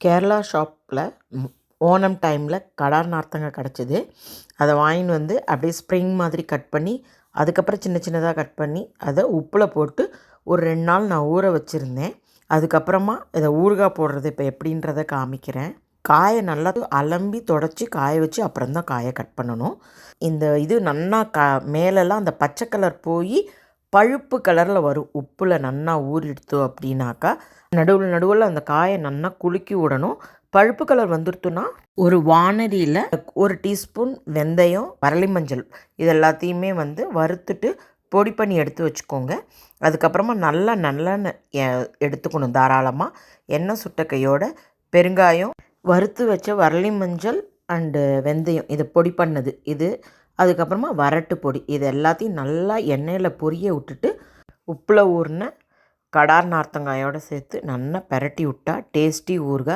கேரளா ஷாப்பில் ஓணம் டைமில் கடார் நார்த்தங்காய் கிடச்சிது. அதை வாங்கின்னு வந்து அப்படியே ஸ்ப்ரிங் மாதிரி கட் பண்ணி, அதுக்கப்புறம் சின்ன சின்னதாக கட் பண்ணி அதை உப்பில் போட்டு ஒரு 2 நாள் நான் ஊற வச்சுருந்தேன். அதுக்கப்புறமா இதை ஊறுகாய் போடுறது இப்போ எப்படின்றத காமிக்கிறேன். காயை நல்லா அலம்பி தொடச்சி காய வச்சு அப்புறம்தான் காயை கட் பண்ணணும். இந்த இது நன்னா மேலெல்லாம் அந்த பச்சை கலர் போய் பழுப்பு கலரில் வரும். உப்பில் நன்னா ஊறிடுத்தோம் அப்படின்னாக்கா நடுவில் அந்த காயை நன்னா குலுக்கி விடணும். பழுப்பு கலர் வந்துடுத்துன்னா ஒரு வானலியில் 1 டீஸ்பூன் வெந்தயம், வரலி மஞ்சள் இது எல்லாத்தையுமே வந்து வறுத்துட்டு பொடி பண்ணி எடுத்து வச்சுக்கோங்க. அதுக்கப்புறமா நல்லா நல்லெண்ணெய் எடுத்துக்கணும் தாராளமாக. எண்ணெய் சுட்ட கையோட பெருங்காயம், வறுத்து வச்ச வரலி மஞ்சள் அண்டு வெந்தயம் இது பொடி பண்ணது இது, அதுக்கப்புறமா வரட்டு பொடி இது எல்லாத்தையும் நல்லா எண்ணெயில் பொரிய விட்டுட்டு உப்பில் ஊறின கடார் நார்த்தங்காயோடு சேர்த்து நல்லா பெரட்டி விட்டா டேஸ்டி ஊறுகாய்